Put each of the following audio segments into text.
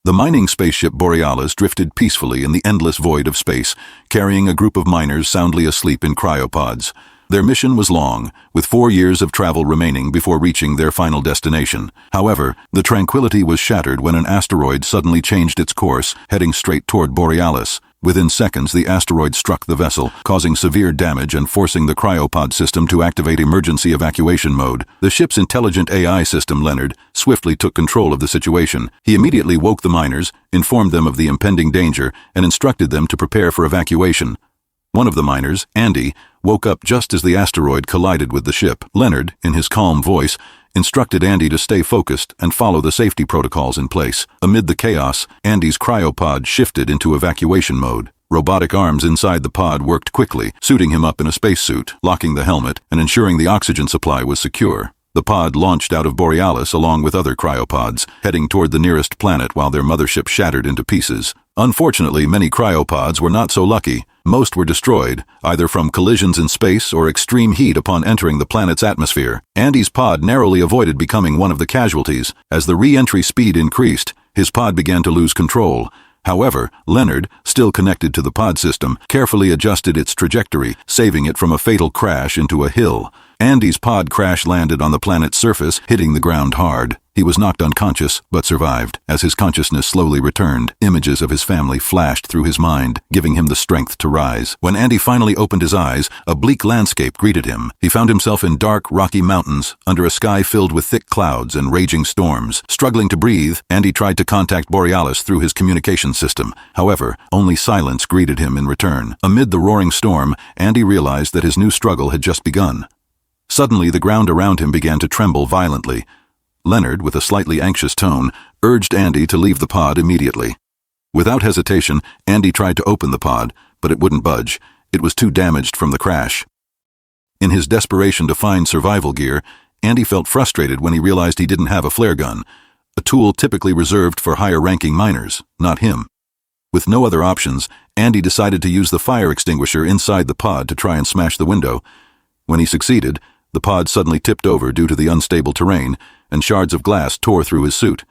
The mining spaceship Borealis drifted peacefully in the endless void of space, carrying a group of miners soundly asleep in cryopods. Their mission was long, with 4 years of travel remaining before reaching their final destination. However, the tranquility was shattered when an asteroid suddenly changed its course, heading straight toward Borealis. Within seconds, the asteroid struck the vessel, causing severe damage and forcing the cryopod system to activate emergency evacuation mode. The ship's intelligent AI system, Leonard, swiftly took control of the situation. He immediately woke the miners, informed them of the impending danger, and instructed them to prepare for evacuation. One of the miners, Andy, woke up just as the asteroid collided with the ship. Leonard, in his calm voice, instructed Andy to stay focused and follow the safety protocols in place. Amid the chaos, Andy's cryopod shifted into evacuation mode. Robotic arms inside the pod worked quickly, suiting him up in a spacesuit, locking the helmet, and ensuring the oxygen supply was secure. The pod launched out of Borealis along with other cryopods, heading toward the nearest planet while their mothership shattered into pieces. Unfortunately, many cryopods were not so lucky. Most were destroyed, either from collisions in space or extreme heat upon entering the planet's atmosphere. Andy's pod narrowly avoided becoming one of the casualties. As the re-entry speed increased, his pod began to lose control. However, Leonard, still connected to the pod system, carefully adjusted its trajectory, saving it from a fatal crash into a hill. Andy's pod crash-landed on the planet's surface, hitting the ground hard. He was knocked unconscious, but survived. As his consciousness slowly returned, images of his family flashed through his mind, giving him the strength to rise. When Andy finally opened his eyes, a bleak landscape greeted him. He found himself in dark, rocky mountains, under a sky filled with thick clouds and raging storms. Struggling to breathe, Andy tried to contact Borealis through his communication system. However, only silence greeted him in return. Amid the roaring storm, Andy realized that his new struggle had just begun. Suddenly, the ground around him began to tremble violently. Leonard, with a slightly anxious tone, urged Andy to leave the pod immediately. Without hesitation, Andy tried to open the pod, but it wouldn't budge. It was too damaged from the crash. In his desperation to find survival gear, Andy felt frustrated when he realized he didn't have a flare gun, a tool typically reserved for higher-ranking miners, not him. With no other options, Andy decided to use the fire extinguisher inside the pod to try and smash the window. When he succeeded, the pod suddenly tipped over due to the unstable terrain, and shards of glass tore through his suit.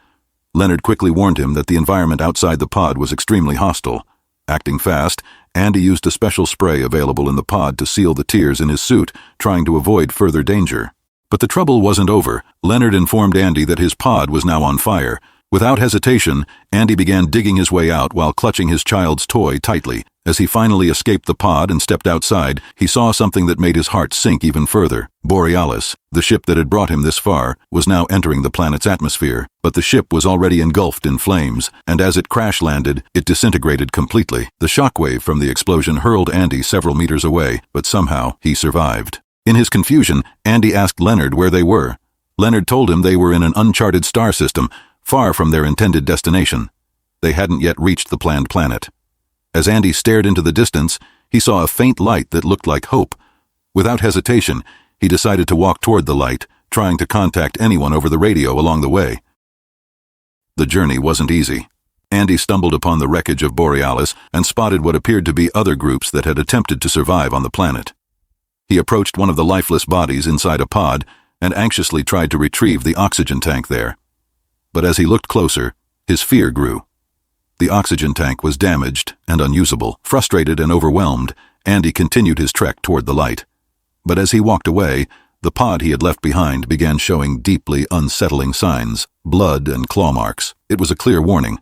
Leonard quickly warned him that the environment outside the pod was extremely hostile. Acting fast, Andy used a special spray available in the pod to seal the tears in his suit, trying to avoid further danger. But the trouble wasn't over. Leonard informed Andy that his pod was now on fire. Without hesitation, Andy began digging his way out while clutching his child's toy tightly. As he finally escaped the pod and stepped outside, he saw something that made his heart sink even further. Borealis, the ship that had brought him this far, was now entering the planet's atmosphere. But the ship was already engulfed in flames, and as it crash-landed, it disintegrated completely. The shockwave from the explosion hurled Andy several meters away, but somehow he survived. In his confusion, Andy asked Leonard where they were. Leonard told him they were in an uncharted star system, far from their intended destination. They hadn't yet reached the planned planet. As Andy stared into the distance, he saw a faint light that looked like hope. Without hesitation, he decided to walk toward the light, trying to contact anyone over the radio along the way. The journey wasn't easy. Andy stumbled upon the wreckage of Borealis and spotted what appeared to be other groups that had attempted to survive on the planet. He approached one of the lifeless bodies inside a pod and anxiously tried to retrieve the oxygen tank there. But as he looked closer, his fear grew. The oxygen tank was damaged and unusable. Frustrated and overwhelmed, Andy continued his trek toward the light. But as he walked away, the pod he had left behind began showing deeply unsettling signs, blood and claw marks. It was a clear warning.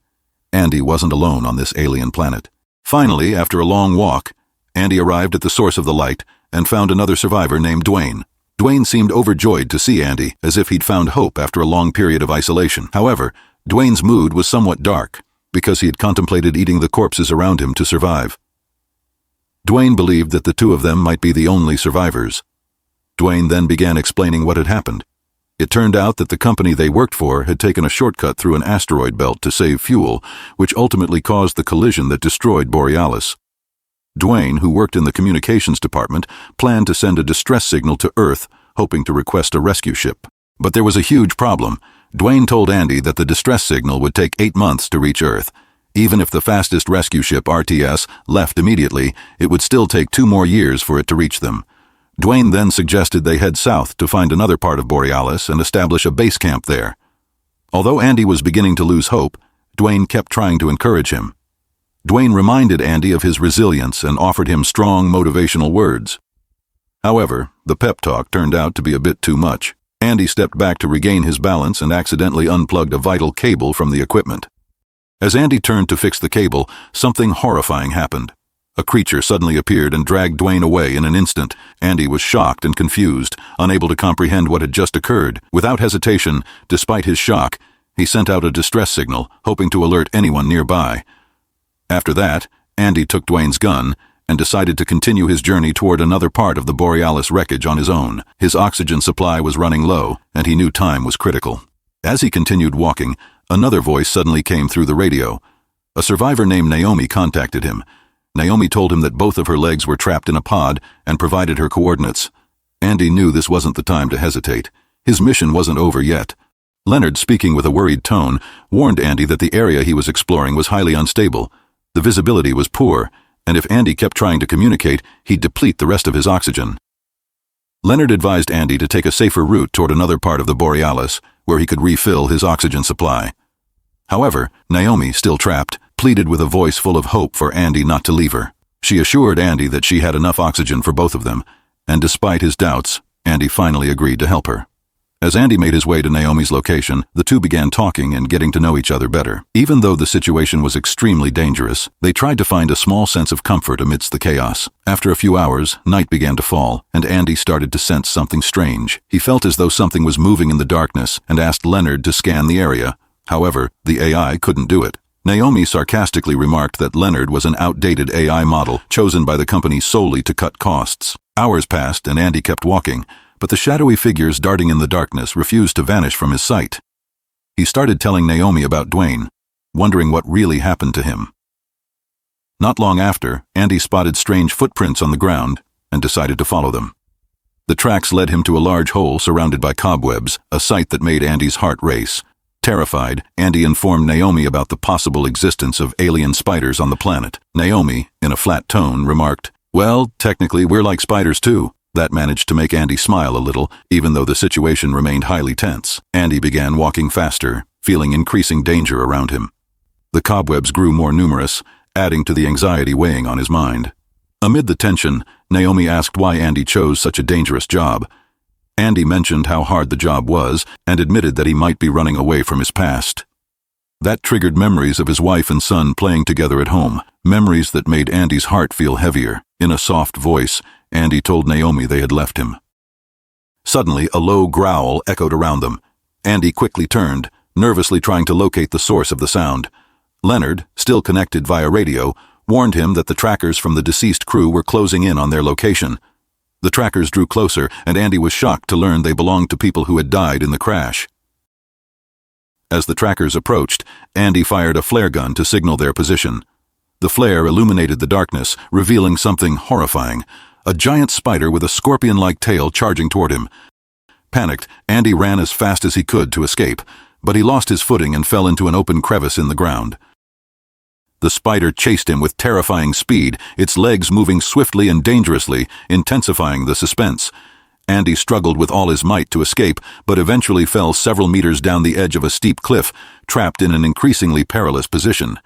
Andy wasn't alone on this alien planet. Finally, after a long walk, Andy arrived at the source of the light and found another survivor named Dwayne. Dwayne seemed overjoyed to see Andy, as if he'd found hope after a long period of isolation. However, Dwayne's mood was somewhat dark, because he had contemplated eating the corpses around him to survive. Dwayne believed that the two of them might be the only survivors. Dwayne then began explaining what had happened. It turned out that the company they worked for had taken a shortcut through an asteroid belt to save fuel, which ultimately caused the collision that destroyed Borealis. Dwayne, who worked in the communications department, planned to send a distress signal to Earth, hoping to request a rescue ship. But there was a huge problem. Dwayne told Andy that the distress signal would take 8 months to reach Earth. Even if the fastest rescue ship, RTS, left immediately, it would still take 2 more years for it to reach them. Dwayne then suggested they head south to find another part of Borealis and establish a base camp there. Although Andy was beginning to lose hope, Dwayne kept trying to encourage him. Dwayne reminded Andy of his resilience and offered him strong motivational words. However, the pep talk turned out to be a bit too much. Andy stepped back to regain his balance and accidentally unplugged a vital cable from the equipment. As Andy turned to fix the cable, something horrifying happened. A creature suddenly appeared and dragged Dwayne away in an instant. Andy was shocked and confused, unable to comprehend what had just occurred. Without hesitation, despite his shock, he sent out a distress signal, hoping to alert anyone nearby. After that, Andy took Dwayne's gun and decided to continue his journey toward another part of the Borealis wreckage on his own. His oxygen supply was running low, and he knew time was critical. As he continued walking, another voice suddenly came through the radio. A survivor named Naomi contacted him. Naomi told him that both of her legs were trapped in a pod and provided her coordinates. Andy knew this wasn't the time to hesitate. His mission wasn't over yet. Leonard, speaking with a worried tone, warned Andy that the area he was exploring was highly unstable. The visibility was poor, and if Andy kept trying to communicate, he'd deplete the rest of his oxygen. Leonard advised Andy to take a safer route toward another part of the Borealis, where he could refill his oxygen supply. However, Naomi, still trapped, pleaded with a voice full of hope for Andy not to leave her. She assured Andy that she had enough oxygen for both of them, and despite his doubts, Andy finally agreed to help her. As Andy made his way to Naomi's location, the two began talking and getting to know each other better. Even though the situation was extremely dangerous, they tried to find a small sense of comfort amidst the chaos. After a few hours, night began to fall, and Andy started to sense something strange. He felt as though something was moving in the darkness and asked Leonard to scan the area. However, the AI couldn't do it. Naomi sarcastically remarked that Leonard was an outdated AI model chosen by the company solely to cut costs. Hours passed and Andy kept walking, but the shadowy figures darting in the darkness refused to vanish from his sight. He started telling Naomi about Dwayne, wondering what really happened to him. Not long after, Andy spotted strange footprints on the ground and decided to follow them. The tracks led him to a large hole surrounded by cobwebs, a sight that made Andy's heart race. Terrified, Andy informed Naomi about the possible existence of alien spiders on the planet. Naomi, in a flat tone, remarked, "Well, technically we're like spiders too." That managed to make Andy smile a little, even though the situation remained highly tense. Andy began walking faster, feeling increasing danger around him. The cobwebs grew more numerous, adding to the anxiety weighing on his mind. Amid the tension, Naomi asked why Andy chose such a dangerous job. Andy mentioned how hard the job was and admitted that he might be running away from his past. That triggered memories of his wife and son playing together at home, memories that made Andy's heart feel heavier. In a soft voice, Andy told Naomi they had left him. Suddenly, a low growl echoed around them. Andy quickly turned, nervously trying to locate the source of the sound. Leonard, still connected via radio, warned him that the trackers from the deceased crew were closing in on their location. The trackers drew closer, and Andy was shocked to learn they belonged to people who had died in the crash. As the trackers approached, Andy fired a flare gun to signal their position. The flare illuminated the darkness, revealing something horrifying. A giant spider with a scorpion-like tail charging toward him. Panicked, Andy ran as fast as he could to escape, but he lost his footing and fell into an open crevice in the ground. The spider chased him with terrifying speed, its legs moving swiftly and dangerously, intensifying the suspense. Andy struggled with all his might to escape, but eventually fell several meters down the edge of a steep cliff, trapped in an increasingly perilous position.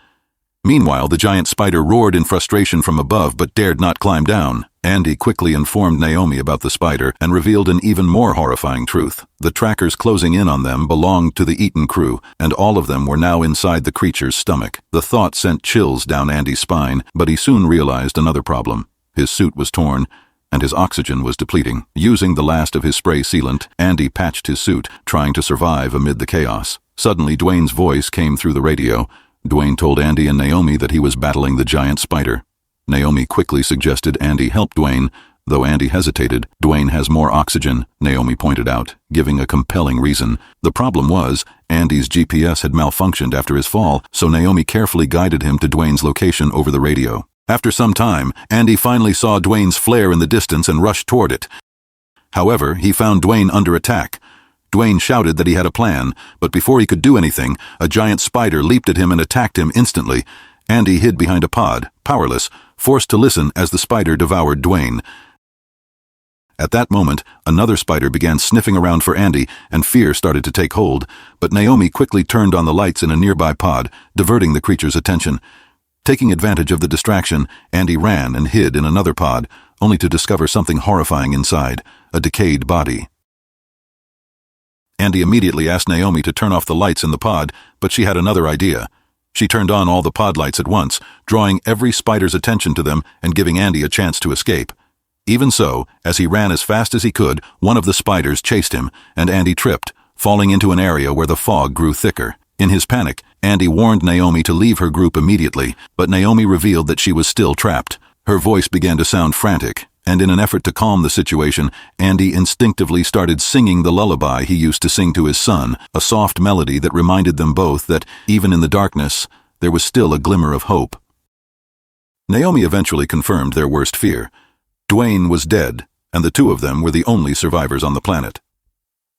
Meanwhile, the giant spider roared in frustration from above but dared not climb down. Andy quickly informed Naomi about the spider and revealed an even more horrifying truth. The trackers closing in on them belonged to the Eaton crew, and all of them were now inside the creature's stomach. The thought sent chills down Andy's spine, but he soon realized another problem. His suit was torn, and his oxygen was depleting. Using the last of his spray sealant, Andy patched his suit, trying to survive amid the chaos. Suddenly, Dwayne's voice came through the radio. Dwayne told Andy and Naomi that he was battling the giant spider. Naomi quickly suggested Andy help Dwayne, though Andy hesitated. Dwayne has more oxygen, Naomi pointed out, giving a compelling reason. The problem was, Andy's GPS had malfunctioned after his fall, so Naomi carefully guided him to Dwayne's location over the radio. After some time, Andy finally saw Dwayne's flare in the distance and rushed toward it. However, he found Dwayne under attack. Dwayne shouted that he had a plan, but before he could do anything, a giant spider leaped at him and attacked him instantly. Andy hid behind a pod, powerless, forced to listen as the spider devoured Dwayne. At that moment, another spider began sniffing around for Andy, and fear started to take hold, but Naomi quickly turned on the lights in a nearby pod, diverting the creature's attention. Taking advantage of the distraction, Andy ran and hid in another pod, only to discover something horrifying inside, a decayed body. Andy immediately asked Naomi to turn off the lights in the pod, but she had another idea. She turned on all the pod lights at once, drawing every spider's attention to them and giving Andy a chance to escape. Even so, as he ran as fast as he could, one of the spiders chased him, and Andy tripped, falling into an area where the fog grew thicker. In his panic, Andy warned Naomi to leave her group immediately, but Naomi revealed that she was still trapped. Her voice began to sound frantic, and in an effort to calm the situation, Andy instinctively started singing the lullaby he used to sing to his son, a soft melody that reminded them both that, even in the darkness, there was still a glimmer of hope. Naomi eventually confirmed their worst fear. Dwayne was dead, and the two of them were the only survivors on the planet.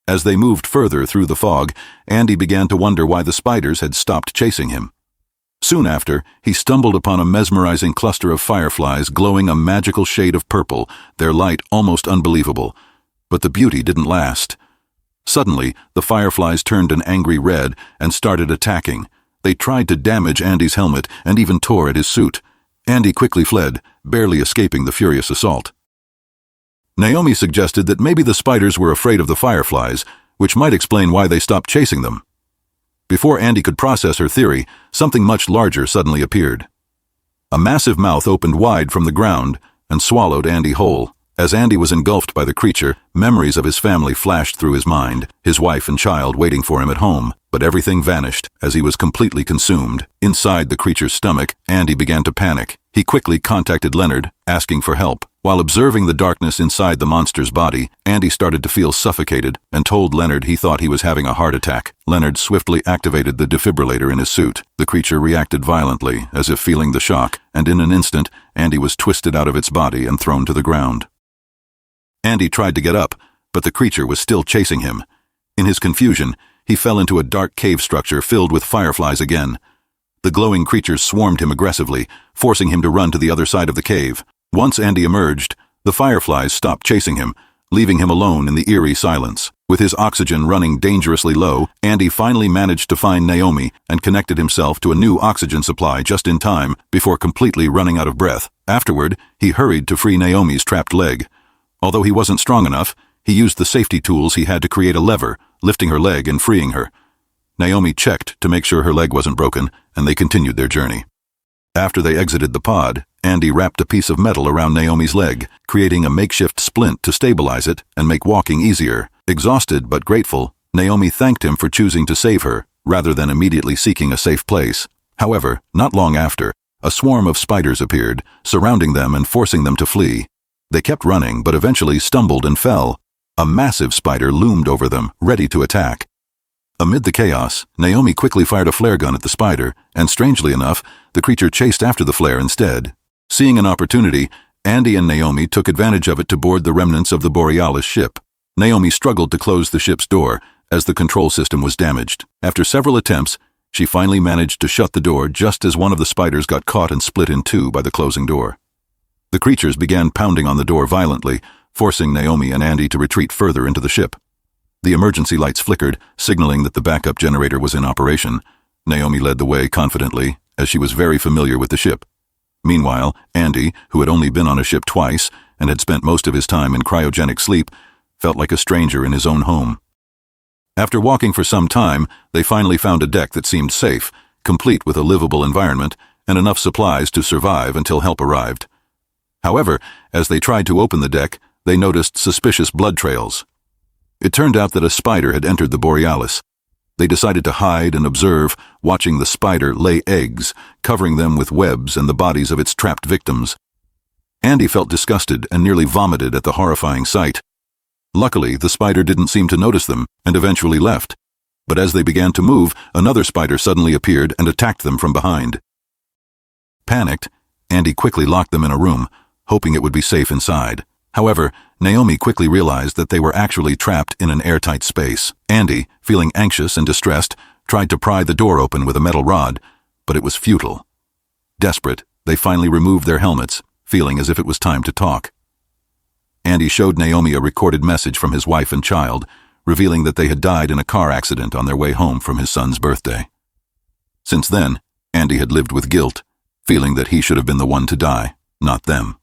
As they moved further through the fog, Andy began to wonder why the spiders had stopped chasing him. Soon after, he stumbled upon a mesmerizing cluster of fireflies glowing a magical shade of purple, their light almost unbelievable. But the beauty didn't last. Suddenly, the fireflies turned an angry red and started attacking. They tried to damage Andy's helmet and even tore at his suit. Andy quickly fled, barely escaping the furious assault. Naomi suggested that maybe the spiders were afraid of the fireflies, which might explain why they stopped chasing them. Before Andy could process her theory, something much larger suddenly appeared. A massive mouth opened wide from the ground and swallowed Andy whole. As Andy was engulfed by the creature, memories of his family flashed through his mind, his wife and child waiting for him at home, but everything vanished as he was completely consumed. Inside the creature's stomach, Andy began to panic. He quickly contacted Leonard, asking for help. While observing the darkness inside the monster's body, Andy started to feel suffocated and told Leonard he thought he was having a heart attack. Leonard swiftly activated the defibrillator in his suit. The creature reacted violently, as if feeling the shock, and in an instant, Andy was twisted out of its body and thrown to the ground. Andy tried to get up, but the creature was still chasing him. In his confusion, he fell into a dark cave structure filled with fireflies again. The glowing creatures swarmed him aggressively, forcing him to run to the other side of the cave. Once Andy emerged, the fireflies stopped chasing him, leaving him alone in the eerie silence. With his oxygen running dangerously low, Andy finally managed to find Naomi and connected himself to a new oxygen supply just in time before completely running out of breath. Afterward, he hurried to free Naomi's trapped leg. Although he wasn't strong enough, he used the safety tools he had to create a lever, lifting her leg and freeing her. Naomi checked to make sure her leg wasn't broken, and they continued their journey. After they exited the pod, Andy wrapped a piece of metal around Naomi's leg, creating a makeshift splint to stabilize it and make walking easier. Exhausted but grateful, Naomi thanked him for choosing to save her, rather than immediately seeking a safe place. However, not long after, a swarm of spiders appeared, surrounding them and forcing them to flee. They kept running, but eventually stumbled and fell. A massive spider loomed over them, ready to attack. Amid the chaos, Naomi quickly fired a flare gun at the spider, and strangely enough, the creature chased after the flare instead. Seeing an opportunity, Andy and Naomi took advantage of it to board the remnants of the Borealis ship. Naomi struggled to close the ship's door, as the control system was damaged. After several attempts, she finally managed to shut the door just as one of the spiders got caught and split in two by the closing door. The creatures began pounding on the door violently, forcing Naomi and Andy to retreat further into the ship. The emergency lights flickered, signaling that the backup generator was in operation. Naomi led the way confidently, as she was very familiar with the ship. Meanwhile, Andy, who had only been on a ship twice and had spent most of his time in cryogenic sleep, felt like a stranger in his own home. After walking for some time, they finally found a deck that seemed safe, complete with a livable environment and enough supplies to survive until help arrived. However, as they tried to open the deck, they noticed suspicious blood trails. It turned out that a spider had entered the Borealis. They decided to hide and observe, watching the spider lay eggs, covering them with webs and the bodies of its trapped victims. Andy felt disgusted and nearly vomited at the horrifying sight. Luckily, the spider didn't seem to notice them and eventually left. But as they began to move, another spider suddenly appeared and attacked them from behind. Panicked, Andy quickly locked them in a room, hoping it would be safe inside. However, Naomi quickly realized that they were actually trapped in an airtight space. Andy, feeling anxious and distressed, tried to pry the door open with a metal rod, but it was futile. Desperate, they finally removed their helmets, feeling as if it was time to talk. Andy showed Naomi a recorded message from his wife and child, revealing that they had died in a car accident on their way home from his son's birthday. Since then, Andy had lived with guilt, feeling that he should have been the one to die, not them.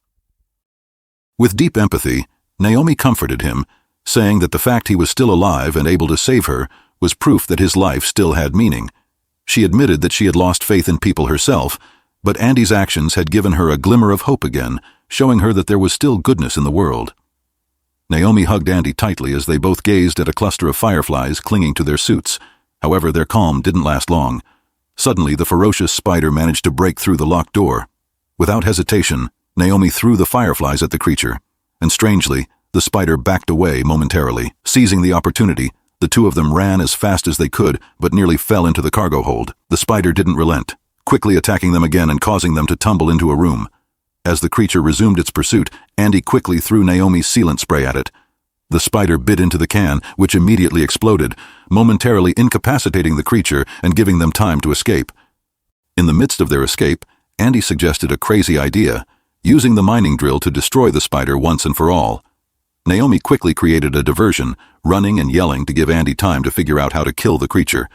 With deep empathy, Naomi comforted him, saying that the fact he was still alive and able to save her was proof that his life still had meaning. She admitted that she had lost faith in people herself, but Andy's actions had given her a glimmer of hope again, showing her that there was still goodness in the world. Naomi hugged Andy tightly as they both gazed at a cluster of fireflies clinging to their suits. However, their calm didn't last long. Suddenly, the ferocious spider managed to break through the locked door. Without hesitation, Naomi threw the fireflies at the creature, and strangely, the spider backed away momentarily. Seizing the opportunity, the two of them ran as fast as they could, but nearly fell into the cargo hold. The spider didn't relent, quickly attacking them again and causing them to tumble into a room. As the creature resumed its pursuit, Andy quickly threw Naomi's sealant spray at it. The spider bit into the can, which immediately exploded, momentarily incapacitating the creature and giving them time to escape. In the midst of their escape, Andy suggested a crazy idea, using the mining drill to destroy the spider once and for all. Naomi quickly created a diversion, running and yelling to give Andy time to figure out how to kill the creature.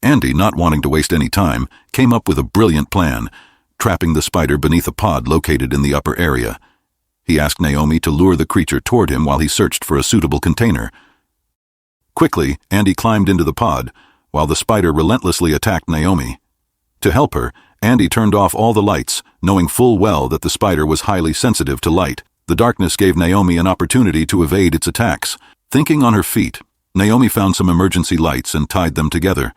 Andy, not wanting to waste any time, came up with a brilliant plan, trapping the spider beneath a pod located in the upper area. He asked Naomi to lure the creature toward him while he searched for a suitable container. Quickly, Andy climbed into the pod, while the spider relentlessly attacked Naomi. To help her, Andy turned off all the lights, knowing full well that the spider was highly sensitive to light. The darkness gave Naomi an opportunity to evade its attacks. Thinking on her feet, Naomi found some emergency lights and tied them together.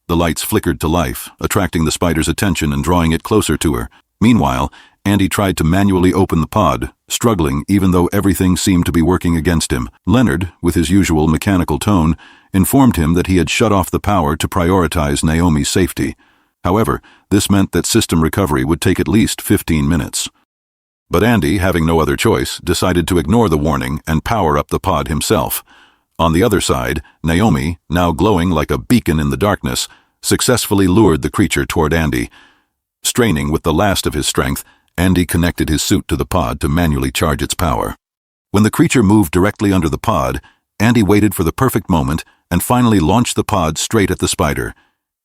The lights flickered to life, attracting the spider's attention and drawing it closer to her. Meanwhile, Andy tried to manually open the pod, struggling even though everything seemed to be working against him. Leonard, with his usual mechanical tone, informed him that he had shut off the power to prioritize Naomi's safety. However, this meant that system recovery would take at least 15 minutes. But Andy, having no other choice, decided to ignore the warning and power up the pod himself. On the other side, Naomi, now glowing like a beacon in the darkness, successfully lured the creature toward Andy. Straining with the last of his strength, Andy connected his suit to the pod to manually charge its power. When the creature moved directly under the pod, Andy waited for the perfect moment and finally launched the pod straight at the spider.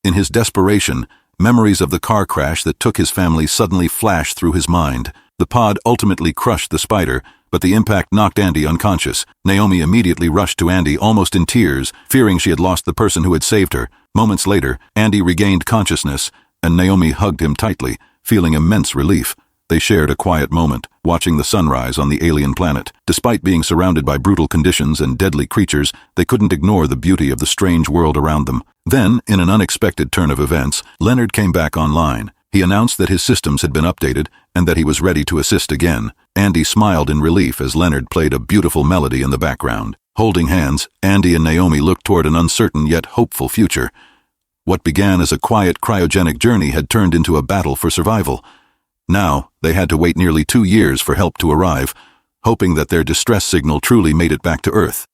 In his desperation, memories of the car crash that took his family suddenly flashed through his mind. The pod ultimately crushed the spider, but the impact knocked Andy unconscious. Naomi immediately rushed to Andy almost in tears, fearing she had lost the person who had saved her. Moments later, Andy regained consciousness, and Naomi hugged him tightly, feeling immense relief. They shared a quiet moment, watching the sunrise on the alien planet. Despite being surrounded by brutal conditions and deadly creatures, they couldn't ignore the beauty of the strange world around them. Then, in an unexpected turn of events, Leonard came back online. He announced that his systems had been updated and that he was ready to assist again. Andy smiled in relief as Leonard played a beautiful melody in the background. Holding hands, Andy and Naomi looked toward an uncertain yet hopeful future. What began as a quiet cryogenic journey had turned into a battle for survival. Now, they had to wait nearly 2 years for help to arrive, hoping that their distress signal truly made it back to Earth.